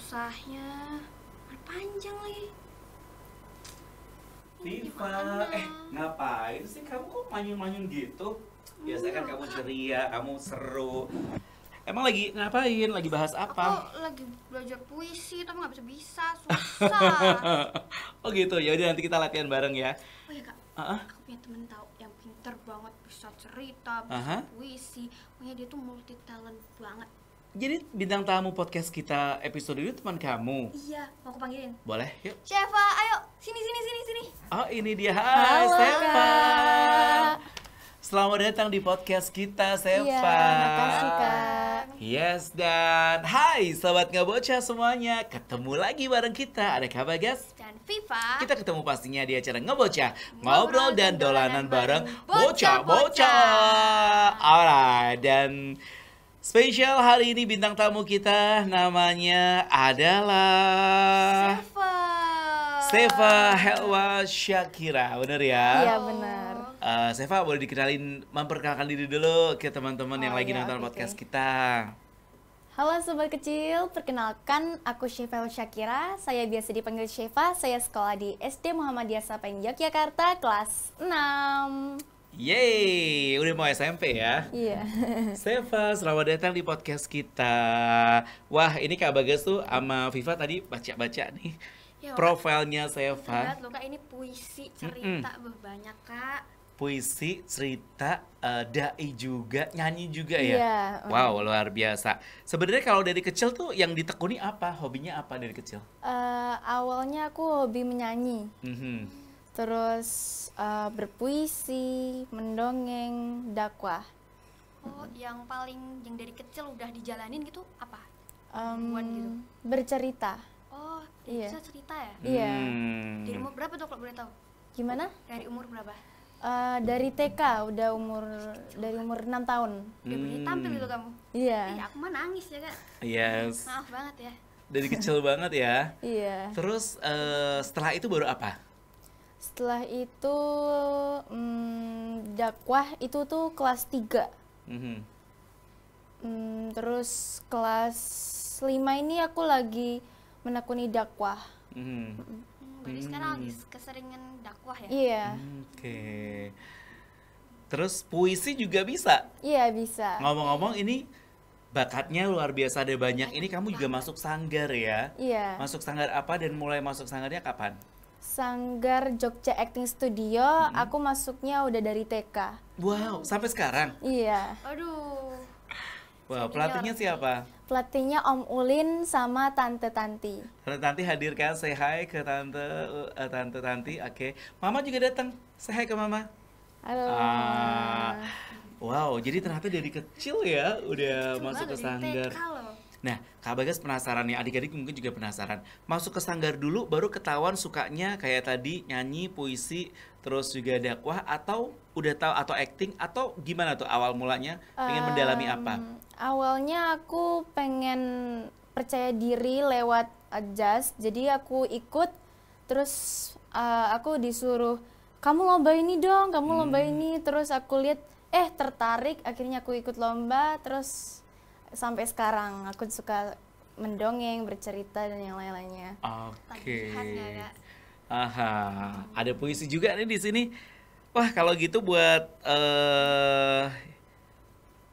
susahnya. Panjang lagi. Viva, ngapain sih kamu kok manyun-manyun gitu? Biasanya kan kamu ceria, kamu seru. Emang lagi ngapain? Lagi bahas apa? Aku lagi belajar puisi tapi nggak bisa susah. Oh gitu, ya udah nanti kita latihan bareng ya. Oh ya kak, Ah, aku punya temen tahu yang pinter banget, bisa cerita, bisa Aha. puisi. Pokoknya dia tuh multi talent banget. Jadi bintang tamu podcast kita episode ini teman kamu. Iya, mau aku panggilin. Boleh? Yuk. Sheva, ayo sini. Oh ini dia, hai Halo, Seva. Kak. Selamat datang di podcast kita, Seva. Iya, makasih Kak. Yes, dan hai sobat Ngabocah semuanya. Ketemu lagi bareng kita, ada Kak Bagas. Dan Viva. Kita ketemu pastinya di acara Ngebocah, ngobrol dan dolanan bareng bocah-bocah. bocah-bocah. Alright, dan spesial hari ini bintang tamu kita namanya adalah Seva Helwa Syakira, bener ya? Iya benar. Seva boleh dikenalin, memperkenalkan diri dulu ke teman-teman yang Oh, lagi iya, nonton oke. podcast kita. Halo sobat kecil, perkenalkan aku Sheva Syakira. Saya biasa dipanggil Sheva. Saya sekolah di SD Muhammadiyah Sapain Yogyakarta kelas 6. Yeay, udah mau SMP ya? Iya. Seva, selamat datang di podcast kita. Wah, ini Kak Bagas tuh sama Viva tadi baca-baca nih Ya, profilnya Keren Seva. banget loh kak, ini puisi, cerita, banyak kak. Puisi, cerita, dai juga, nyanyi juga ya? Iya, Wow, luar biasa. Sebenarnya kalau dari kecil tuh yang ditekuni apa? Hobinya apa dari kecil? Awalnya aku hobi menyanyi, Mhm. terus berpuisi, mendongeng, dakwah. Oh, yang dari kecil udah dijalanin gitu apa? Em, Buat gitu. bercerita. Oh, Iya. bisa cerita ya? Iya. Dari umur berapa tuh kalau boleh tahu? Gimana? Dari umur berapa? Dari TK udah dari umur 6 tahun. Udah berani tampil gitu kamu? Iya. Iya, aku mah nangis ya kak. Yes, Maaf banget ya. dari kecil banget ya. Iya. Terus setelah itu baru apa? Setelah itu dakwah itu tuh kelas 3. Mhm. Terus kelas 5 ini aku lagi menekuni dakwah. Mhm. Berarti sekarang lagi keseringan dakwah ya? Iya. Oke. Terus puisi juga bisa. Iya bisa. Ngomong-ngomong ini bakatnya luar biasa, ada banyak. Ini kamu juga masuk sanggar ya? Iya. Masuk sanggar apa dan mulai masuk sanggarnya kapan? Sanggar Jogja Acting Studio, aku masuknya udah dari TK. Wow, sampai sekarang? Iya. Aduh. Wow, Senior. pelatihnya siapa? Pelatihnya Om Ulin sama Tante Tanti. Tante Tanti hadirkan, say hi ke Tante Tanti, oke. Mama juga datang, say hi ke Mama. Halo. Wow, jadi ternyata dari kecil ya udah Coba masuk ke dari sanggar. TK loh. Nah, Kak Bagas penasaran nih, adik-adik mungkin juga penasaran. Masuk ke sanggar dulu baru ketahuan sukanya kayak tadi nyanyi, puisi, terus juga dakwah, atau udah tahu atau acting, atau gimana tuh awal mulanya pengen mendalami apa? Awalnya aku pengen percaya diri lewat jazz, jadi aku ikut, terus aku disuruh, kamu lomba ini dong, kamu lomba ini, terus aku lihat, tertarik, akhirnya aku ikut lomba, terus sampai sekarang aku suka mendongeng, bercerita, dan yang lain-lainnya. Oke. Tagihan ya kak. Aha, ada puisi juga nih di sini. Wah, kalau gitu buat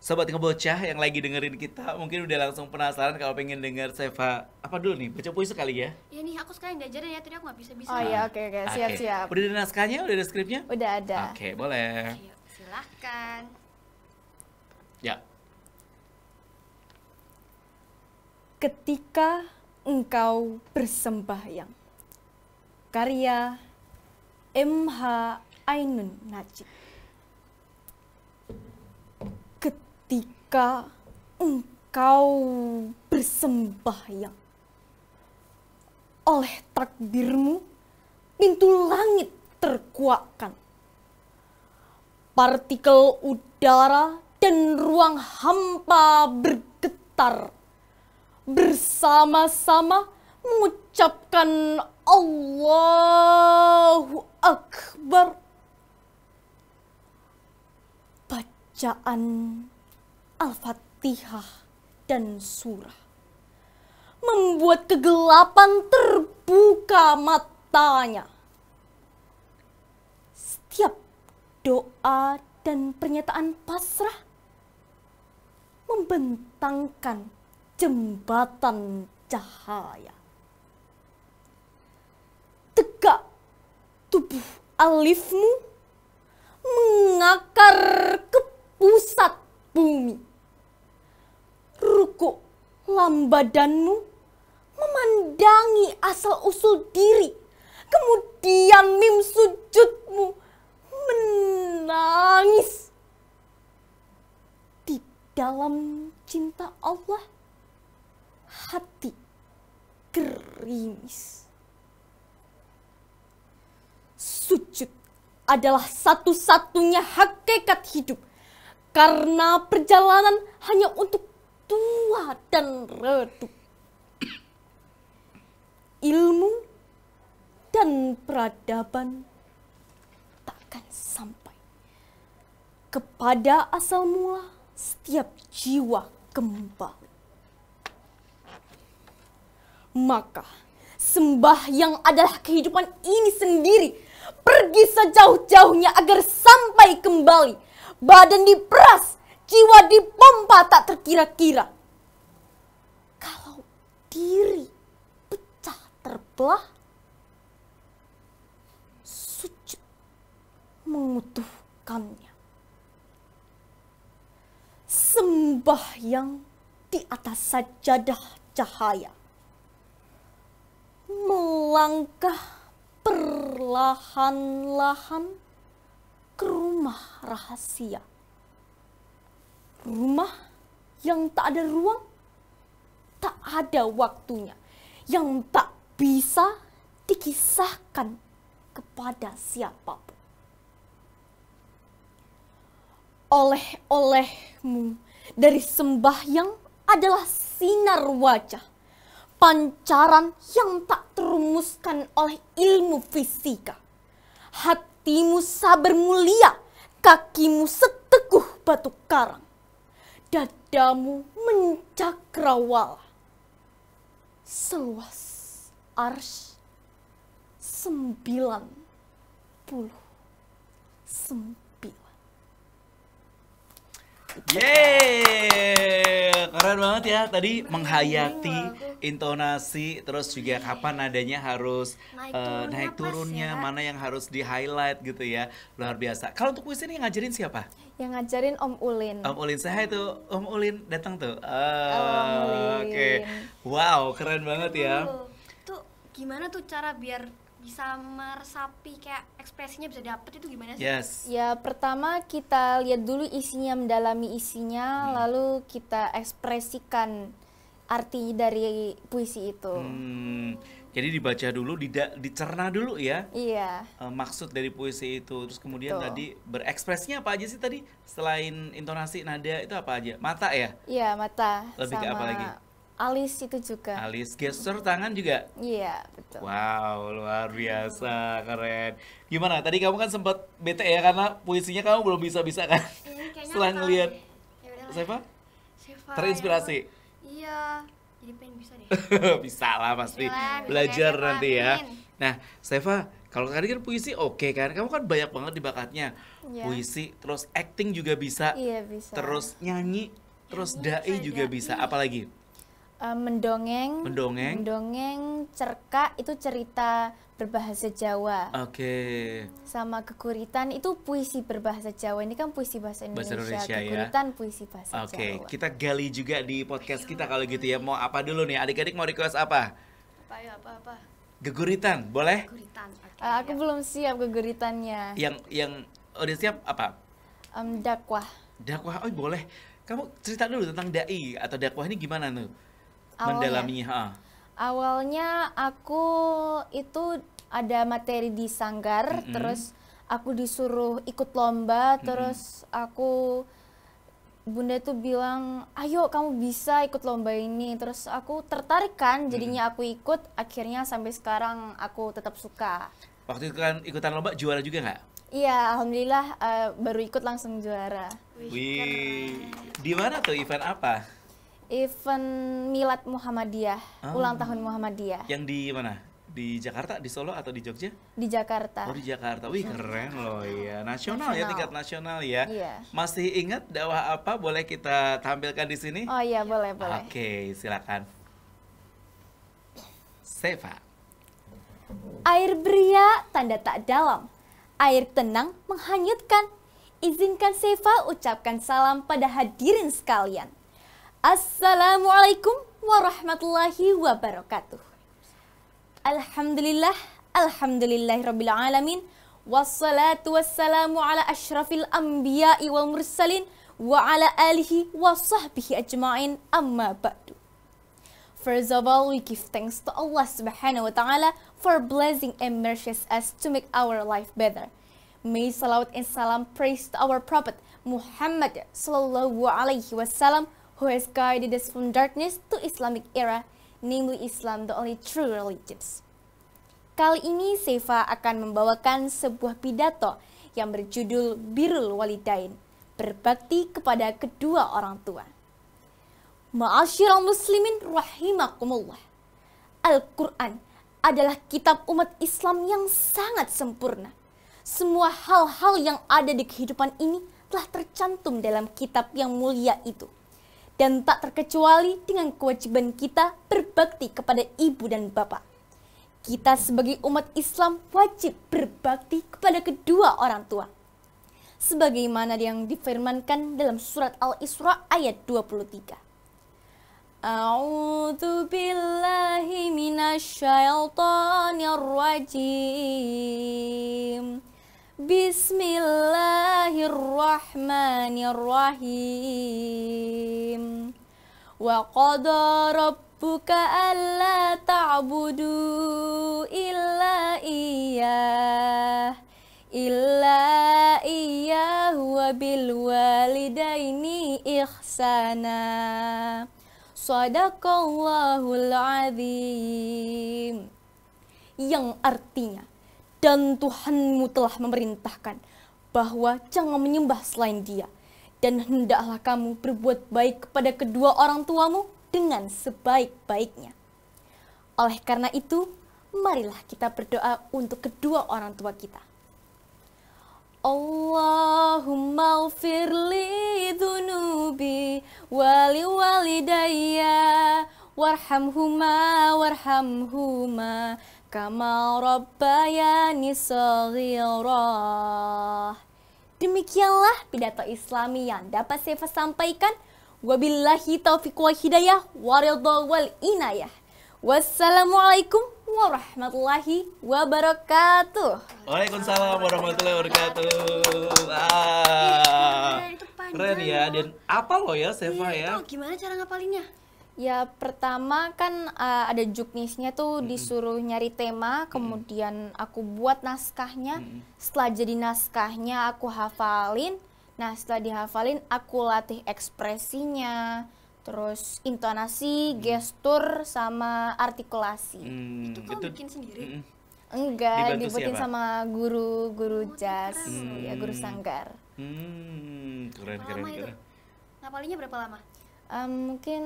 sobat ngebocah yang lagi dengerin kita, mungkin udah langsung penasaran kalau pengen denger Seva apa dulu nih, baca puisi kali ya? Ya nih aku sekarang diajarin ya, tadi aku nggak bisa-bisa. Oh iya, oke, siap-siap. Udah ada naskahnya, udah ada skripnya? Udah ada. Oke, boleh. Ayo, silahkan. Ya. Ketika engkau bersembahyang. Karya M.H. Ainun Najib. Ketika engkau bersembahyang, oleh takbirmu pintu langit terkuakkan. Partikel udara dan ruang hampa bergetar, bersama-sama mengucapkan Allahu Akbar. Bacaan Al-Fatihah dan surah membuat kegelapan terbuka matanya. Setiap doa dan pernyataan pasrah membentangkan jembatan cahaya. Tegak tubuh alifmu mengakar ke pusat bumi. Rukuk lambadanmu memandangi asal-usul diri. Kemudian mim sujudmu menangis. Di dalam cinta Allah, hati gerimis. Sujud adalah satu-satunya hakikat hidup. Karena perjalanan hanya untuk tua dan redup. Ilmu dan peradaban takkan sampai. Kepada asal mula setiap jiwa kembali. Maka sembahyang adalah kehidupan ini sendiri. Pergi sejauh-jauhnya agar sampai kembali. Badan diperas, jiwa dipompa tak terkira-kira. Kalau diri pecah terbelah, sujud mengutuhkannya. Sembahyang di atas sajadah cahaya. Melangkah perlahan-lahan ke rumah rahasia. Rumah yang tak ada ruang, tak ada waktunya, yang tak bisa dikisahkan kepada siapapun. Oleh-olehmu dari sembahyang adalah sinar wajah, pancaran yang tak terumuskan oleh ilmu fisika. Hatimu sabar mulia, kakimu seteguh batu karang, dadamu mencakrawala, seluas arsy 99. Yeay, keren banget ya tadi menghayati intonasi, terus juga kapan nadanya harus naik turunnya, mana yang harus di highlight gitu ya, luar biasa. Kalau untuk puisi ini yang ngajarin siapa? Yang ngajarin Om Ulin. Om Ulin, saya tuh Om Ulin datang tuh. Om Ulin. Oke, wow keren banget ya. Tuh gimana tuh cara biar bisa meresapi kayak ekspresinya bisa dapet itu gimana sih? Yes. Ya pertama kita lihat dulu isinya, mendalami isinya, lalu kita ekspresikan arti dari puisi itu. Jadi dibaca dulu, dicerna dulu ya. Iya. Maksud dari puisi itu, terus kemudian Betul. tadi berekspresinya apa aja sih tadi? Selain intonasi, nada itu apa aja? Mata ya? Iya, mata. Lebih ke sama apa lagi? alis itu juga. Alis, gestur tangan juga. Iya, betul. Wow, luar biasa, keren. Gimana? Tadi kamu kan sempat bete ya karena puisinya kamu belum bisa-bisa kan? Kayaknya Setelah apa? ngelihat Ya udahlah. siapa? Siva, Terinspirasi. ya. Iya, jadi pengen bisa deh. Bisa lah pasti. Bisa, bisa Belajar kayak Stefa, nanti ya. amin. Nah, Stefa, kalau tadi kan puisi oke kan? Kamu kan banyak banget di bakatnya. Iya. Puisi, terus acting juga bisa. Iya, bisa. Terus nyanyi, terus Nyanyi, dai bisa juga dai. bisa. Apalagi? Mendongeng. Mendongeng, cerkak itu cerita berbahasa Jawa. Oke. Sama keguritan itu puisi berbahasa Jawa. Ini kan puisi bahasa Bahasa Indonesia. Indonesia ya. Keguritan puisi bahasa Oke, Jawa. kita gali juga di podcast kita kalau gitu ya. Mau apa dulu nih? Adik-adik mau request apa? Apa ya, apa? Geguritan, boleh? Guritan. Oke. Aku belum siap keguritannya. Yang udah siap apa? Dakwah. Dakwah, oh boleh. Kamu cerita dulu tentang dai atau dakwah ini gimana tuh? Awalnya? Mendalaminya, ha. Awalnya aku itu ada materi di sanggar, terus aku disuruh ikut lomba, terus bunda tuh bilang, ayo kamu bisa ikut lomba ini. Terus aku tertarik kan, jadinya aku ikut, akhirnya sampai sekarang aku tetap suka. Waktu itu kan ikutan lomba juara juga nggak? Iya, alhamdulillah baru ikut langsung juara. Wih, di mana tuh event apa? event Milad Muhammadiyah, ulang tahun Muhammadiyah Yang di mana? Di Jakarta, di Solo atau di Jogja? di Jakarta. Oh di Jakarta, wih keren loh ya, nasional ya, Nasional. tingkat nasional ya. Iya. Masih ingat dakwah apa? Boleh kita tampilkan di sini? Oh iya, boleh, boleh. Oke, silakan. Seva. Air beria tanda tak dalam, air tenang menghanyutkan. Izinkan Seva ucapkan salam pada hadirin sekalian. Assalamualaikum warahmatullahi wabarakatuh. Alhamdulillah, alhamdulillahirabbil alamin. Wassalatu wassalamu ala asyrafil anbiya'i wal mursalin wa ala alihi wa sahbihi ajma'in, amma ba'du. First of all, we give thanks to Allah Subhanahu wa Ta'ala for blessing and mercies us to make our life better. May salawat and salam praise to our Prophet Muhammad Sallallahu Alaihi Wasallam, who has guided us from darkness to Islamic era, namely Islam, the only true religions. Kali ini Seva akan membawakan sebuah pidato yang berjudul Birrul Walidain, berbakti kepada kedua orang tua. Ma'asyiral muslimin rahimakumullah. Al-Quran adalah kitab umat Islam yang sangat sempurna. Semua hal-hal yang ada di kehidupan ini telah tercantum dalam kitab yang mulia itu. Dan tak terkecuali dengan kewajiban kita berbakti kepada ibu dan bapak. Kita sebagai umat Islam wajib berbakti kepada kedua orang tua. Sebagaimana yang difirmankan dalam surat Al-Isra ayat 23. A'udzu billahi minasyaitonir rajim. Bismillahirrahmanirrahim. Wa qada rabbuka alla ta'budu illa iyyahu wa bil walidaini ihsana. Shadaqallahul azim. Yang artinya, dan Tuhanmu telah memerintahkan bahwa jangan menyembah selain Dia, dan hendaklah kamu berbuat baik kepada kedua orang tuamu dengan sebaik-baiknya. Oleh karena itu, marilah kita berdoa untuk kedua orang tua kita. Allahumma ghfirli dhunubi wali walidayya warhamhuma kama rabbayani shaghira. Demikianlah pidato Islami yang dapat saya sampaikan. Wabillahi taufiq wal hidayah waridha wal inayah. Wassalamualaikum warahmatullahi wabarakatuh. Waalaikumsalam warahmatullahi wabarakatuh. Itu panjang Keren ya, loh. dan apa lo ya Seva ya? Iya, itu gimana cara ngapalinnya? Ya pertama kan ada juknisnya tuh disuruh nyari tema, kemudian aku buat naskahnya. Setelah jadi naskahnya aku hafalin. Nah setelah dihafalin aku latih ekspresinya, terus intonasi, gestur, sama artikulasi. Itu kamu bikin sendiri? Enggak, Dibantu dibuatin siapa? sama guru jazz, keren. ya guru sanggar. Keren Berapa keren lama itu? keren. Ngapalinnya berapa lama? Mungkin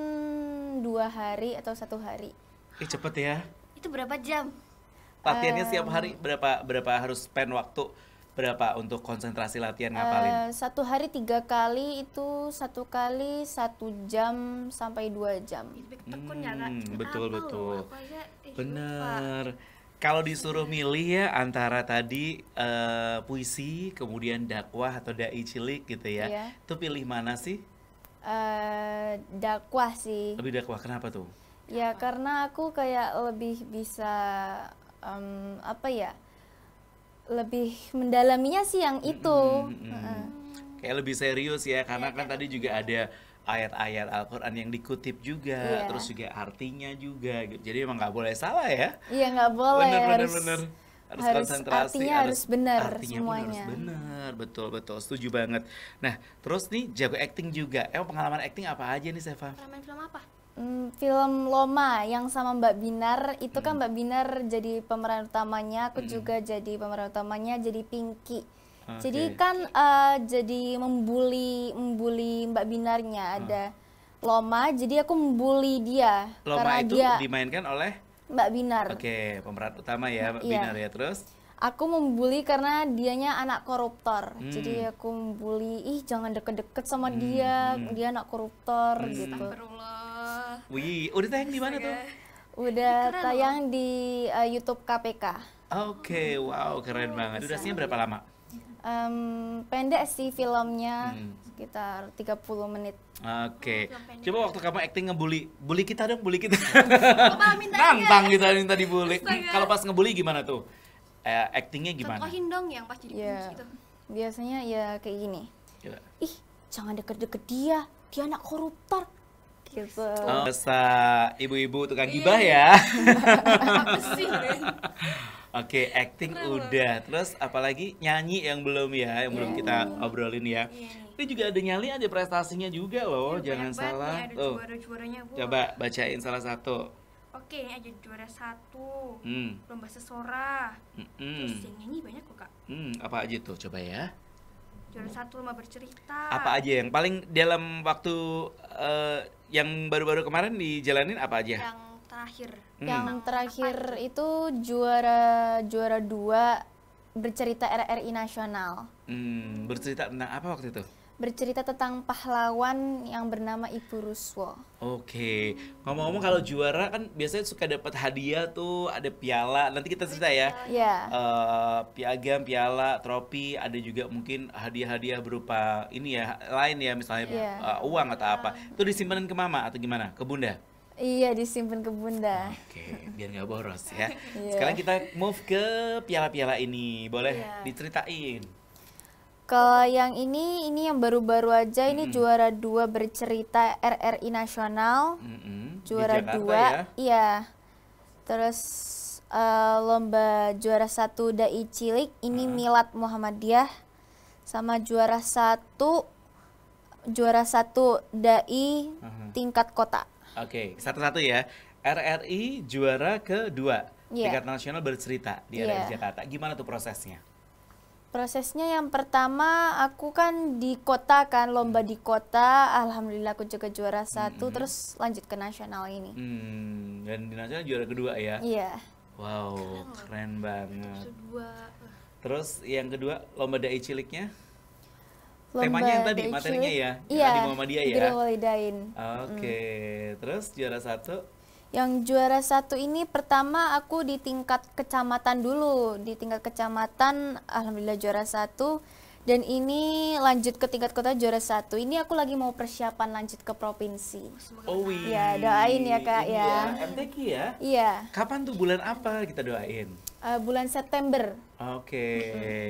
2 hari atau 1 hari. Cepet ya. Itu berapa jam? Latihannya setiap hari berapa harus spend waktu berapa untuk konsentrasi latihan ngapalin? 1 hari 3 kali, itu 1 kali 1 jam sampai 2 jam. Feedback tekun ya kak? Betul Apa betul. loh, apa aja, lupa. Bener. Kalau disuruh milih ya antara tadi puisi, kemudian dakwah atau dai cilik gitu ya, Iya. itu pilih mana sih? Dakwah sih. Lebih dakwah, kenapa tuh? Ya karena aku kayak lebih bisa apa ya? Lebih mendalaminya sih yang itu. Heeh. Kayak lebih serius ya, karena kan tadi juga ada ayat-ayat Al-Quran yang dikutip juga, Iya. terus juga artinya juga, gitu. Jadi emang nggak boleh salah ya. Iya nggak boleh, Bener. Harus harus konsentrasi, artinya harus benar artinya pun semuanya. harus benar, betul, setuju banget. Nah, terus nih jago acting juga. Pengalaman acting apa aja nih, Seva? Pernah main film apa? Film Loma yang sama Mbak Binar itu kan Mbak Binar jadi pemeran utamanya, aku juga jadi pemeran utamanya, jadi Pinky. Jadi Oke. kan jadi membuli Mbak Binarnya, Loma, jadi aku membuli dia Loma karena itu dia dimainkan oleh Mbak Binar. Oke, pemeran utama ya, Mbak Iya. Binar ya. Terus Aku membuli karena dianya anak koruptor. Hmm. Jadi aku membuli, ih jangan deket-deket sama dia anak koruptor gitu. Astagfirullah. wih, udah tayang di mana tuh? Udah Keren tayang di YouTube KPK. Oke, wow, keren banget. Durasinya berapa lama? Pendek sih filmnya, Hmm. sekitar 30 menit. Oke. Film pendek. Coba waktu kamu acting ngebully, bully kita dong, bully kita. Kok malah minta Nantang kita minta dibully. Astaga. Kalau pas ngebully gimana tuh? Actingnya gimana? contohin dong yang pas jadi Ya, kunci itu. biasanya ya kayak gini. Coba. Ih, jangan deket-deket dia anak koruptor. Gitu. Oh, masa ibu-ibu tukang gibah ya. Apa sih? Oke, acting udah. Terus apalagi nyanyi yang belum ya, yang belum kita obrolin ya. Iya nih. Ini juga ada nyali, ada prestasinya juga loh, Banyak jangan banget salah. nih, ada Tuh, juara-juaranya, Bu. coba bacain salah satu. Oke, ini aja juara 1. Hmm, Lomba sesora. Terus hmm, yang nyanyi banyak kok, Kak. apa aja tuh? Coba ya. Juara 1 lomba bercerita. Apa aja yang paling dalam waktu yang baru-baru kemarin dijalanin apa aja? Yang terakhir. Yang Hmm. terakhir itu juara 2 bercerita RRI nasional. Bercerita tentang apa waktu itu? Bercerita tentang pahlawan yang bernama Ibu Ruswo. Oke, ngomong-ngomong kalau juara kan biasanya suka dapat hadiah tuh, ada piala. Nanti kita cerita ya. Ya, Piagam, piala, trofi, ada juga mungkin hadiah-hadiah berupa ini ya, lain ya, misalnya Iya. uang atau apa. Itu disimpanin ke mama atau gimana? Ke bunda? iya disimpan ke bunda. Oke, biar nggak boros ya. Iya. Sekarang kita move ke piala-piala ini, boleh Iya. diceritain? Kalau yang ini yang baru-baru aja ini juara 2 bercerita RRI nasional. Di Juara Jakarta 2, ya. iya. Terus lomba juara 1 dai cilik ini Milad Muhammadiyah, sama juara 1 dai tingkat kota. Oke, satu-satu ya. RRI juara kedua, Iya. tingkat nasional bercerita di Iya. RRI Jakarta. Gimana tuh prosesnya? Prosesnya yang pertama aku kan di kota kan, lomba di kota, alhamdulillah aku juga juara 1, terus lanjut ke nasional ini. Dan di nasional juara kedua ya. Iya. Wow, keren banget. Kedua. Terus yang kedua lomba dai ciliknya? Lomba Temanya yang tadi, dai materinya cilik, ya, yang iya, di Muhammadiyah ya? Birrul Walidain. Oke, terus juara 1? Yang juara 1 ini pertama aku di tingkat kecamatan dulu. Di tingkat kecamatan alhamdulillah juara 1. Dan ini lanjut ke tingkat kota juara 1. Ini aku lagi mau persiapan lanjut ke provinsi. Oh wih. Ya, doain ya, Kak, Ini ya. MTQ ya? Iya, Kapan tuh, bulan apa kita doain? bulan September Oke,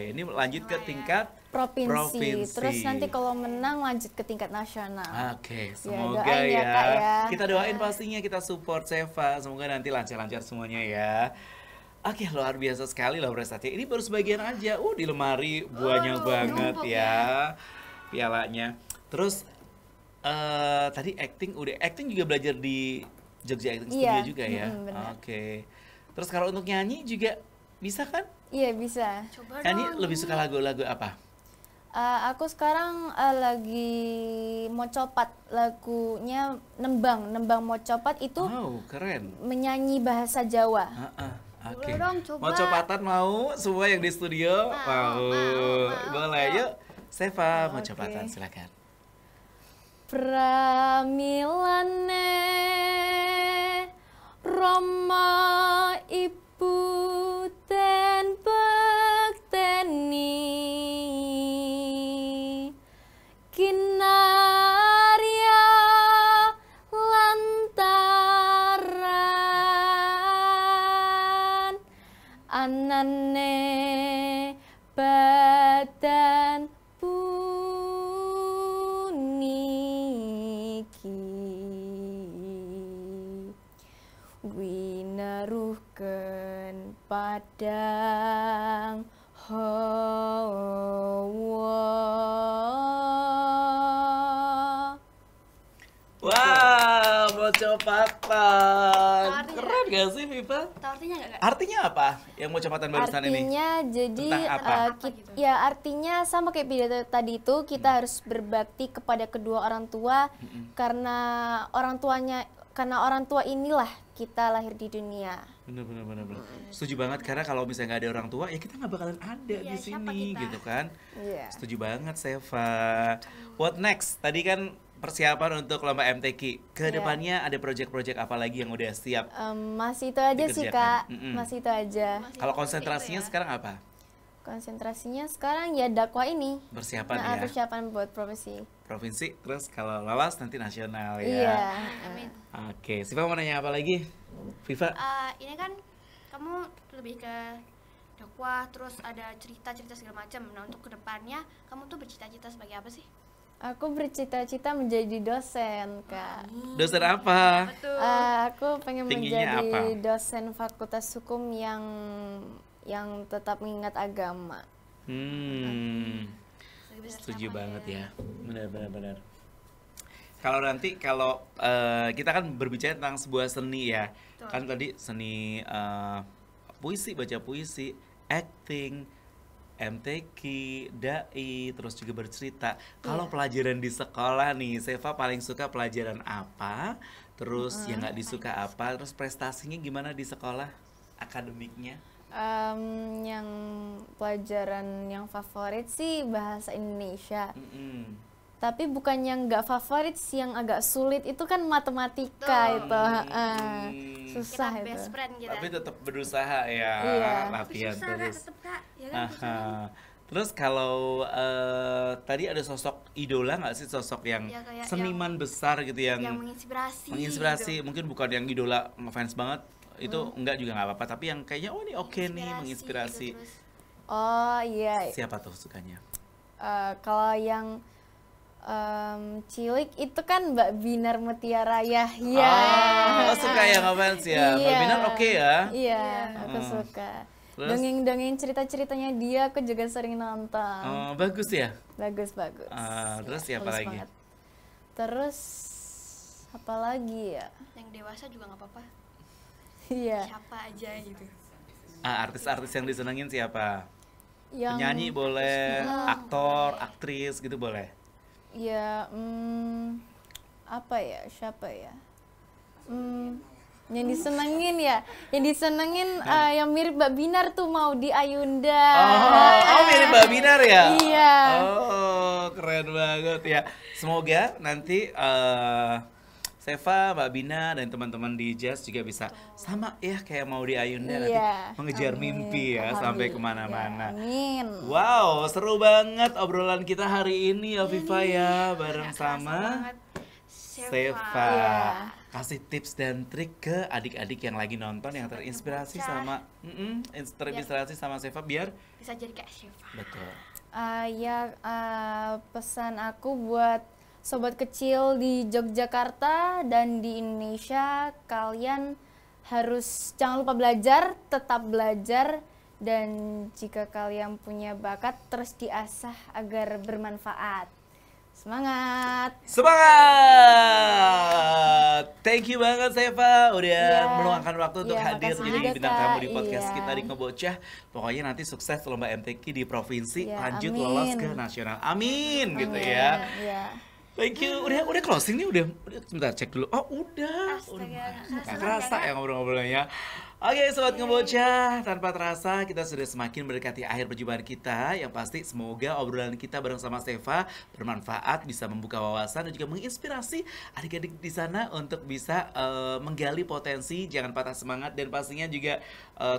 ini lanjut ke tingkat provinsi. Provinsi. Terus nanti kalau menang lanjut ke tingkat nasional. Oke, semoga doain ya, ya. Kak, ya. Kita doain pastinya, kita support Seva. Semoga nanti lancar-lancar semuanya ya. Oke, luar biasa sekali loh prestasi. Ini baru sebagian aja. Di lemari banyak banget numpuk ya pialanya. Terus tadi acting udah. Acting juga belajar di Jogja Acting Studio Iya, juga ya. benar. Oke. Terus kalau untuk nyanyi juga bisa kan? Iya, bisa. Coba Nyanyi dong. lebih suka lagu-lagu apa? Aku sekarang lagi mau copat lagunya Nembang mau copat itu Oh, keren. menyanyi bahasa Jawa. Oke. Boleh dong, coba. Mau copatan mau? Semua yang di studio mau. Boleh, yuk. Seva mau Oke. copatan, silakan. Pramilane Rama Ibu ten bekteni kinarya lantaran anane badan puniki winaruhken padang hawa. Wow, mau copatan. Tawarin Keren gak sih, Viva? Taruh artinya nggak Kak? Artinya apa yang ucapan barusan ini? Artinya jadi Tentang apa? Apa gitu? ya artinya sama kayak pidato tadi itu kita harus berbakti kepada kedua orang tua karena orang tua inilah kita lahir di dunia. Bener. Setuju banget karena kalau misalnya nggak ada orang tua ya kita nggak bakalan ada Iya, di siapa sini kita? gitu kan. Iya. Setuju banget Seva. What next? Tadi kan persiapan untuk lomba MTQ. Kedepannya ada project-project apa lagi yang udah siap? Masih itu aja sih Dikerjakan. Kak, masih itu aja. Masih Kalau fokus konsentrasinya itu ya. sekarang apa? Konsentrasinya sekarang ya dakwah ini. Persiapan Nah, ya. persiapan buat profesi. Provinsi, terus kalau lolos nanti nasional ya. Iya. Amin. Oke, Siva mau nanya apa lagi? Viva? Ini kan kamu lebih ke dakwah, terus ada cerita-cerita segala macam. Nah, untuk kedepannya kamu tuh bercita-cita sebagai apa sih? Aku bercita-cita menjadi dosen, Kak. Dosen apa? Betul. Aku pengen Tingginya menjadi apa? dosen fakultas hukum yang tetap mengingat agama. Lebih besar Setuju siapa banget ya. Benar. Kalau nanti kita kan berbicara tentang sebuah seni ya. Betul. Kan tadi seni puisi, baca puisi, acting, MTQ, dai, terus juga bercerita. Kalau pelajaran di sekolah nih, Seva paling suka pelajaran apa? Terus yang nggak disuka apa? Terus prestasinya gimana di sekolah? Akademiknya? Yang pelajaran yang favorit sih bahasa Indonesia. Mm-mm. Tapi bukan yang nggak favorit sih, yang agak sulit itu kan matematika Betul. itu. Kita Susah itu. best friend kita. Tapi tetap berusaha ya, Iya. latihan Susah Kak, terus. tetep Kak. Ya kan? Aha. Terus kalau tadi ada sosok idola nggak sih, sosok yang Ya, kayak seniman besar gitu Yang yang menginspirasi. menginspirasi, gitu. mungkin bukan yang idola ngefans banget, itu enggak juga nggak apa-apa, tapi yang kayaknya oh ini oke nih menginspirasi. gitu, terus. Oh iya. Siapa tuh sukanya? Kalau yang cilik itu kan Mbak Binar Mutiara Yahya. Oh, suka ya ngefans ya. Mbak Iya. Binar oke ya. Iya, aku suka. Terus? Dongeng-dongeng cerita-ceritanya dia aku juga sering nonton. Oh, bagus ya. Bagus. Terus Iya, siapa bagus lagi? banget. Terus apa lagi ya? Yang dewasa juga nggak apa-apa. Iya. Siapa aja gitu. Artis-artis yang disenengin siapa? Yang Penyanyi boleh, aktor, aktris gitu boleh. ya apa ya? Siapa ya? Yang disenengin ya, yang mirip Mbak Binar tuh mau di Ayunda. Oh, mirip Mbak Binar ya? Iya. Oh, keren banget ya. Semoga nanti Seva, Mbak Bina, dan teman-teman di Jazz juga bisa sama ya kayak mau di Ayunda nanti Iya, mengejar amin. mimpi ya sampai Alhamdulillah. kemana-mana. Amin. Wow, seru banget obrolan kita hari ini ya Viva ya, bareng Nggak kerasa sama banget. Seva. Iya. Kasih tips dan trik ke adik-adik yang lagi nonton yang terinspirasi bocah. sama terinspirasi sama Seva biar Bisa jadi kayak Syifa. betul. Pesan aku buat sobat kecil di Yogyakarta dan di Indonesia, kalian harus jangan lupa belajar, tetap belajar, dan jika kalian punya bakat terus diasah agar bermanfaat. Semangat! Semangat! Thank you banget Seva udah Iya. meluangkan waktu untuk Iya, hadir makasih jadi juga, bintang Kak. tamu di podcast Iya. kita di Ngebocah. Pokoknya nanti sukses lomba MTQ di provinsi, Iya, lanjut amin. lolos ke nasional. Amin gitu ya. Iya. Thank you. Udah closing nih, udah sebentar cek dulu. Oh, udah. Astaga, Nggak kerasa ya ngobrol-ngobrolnya. Oke, sobat Ngebocah, tanpa terasa kita sudah semakin mendekati akhir perjumpaan kita. Yang pasti semoga obrolan kita bareng sama Seva bermanfaat, bisa membuka wawasan dan juga menginspirasi adik-adik di sana untuk bisa menggali potensi, jangan patah semangat, dan pastinya juga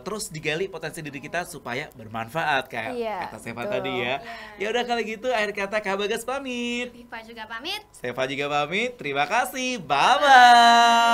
terus digali potensi diri kita supaya bermanfaat kayak Iya, kata Seva betul. tadi ya. Ya udah kalau gitu akhir kata Kak Bagas pamit. Viva juga pamit. Seva juga pamit. Terima kasih. Bye bye.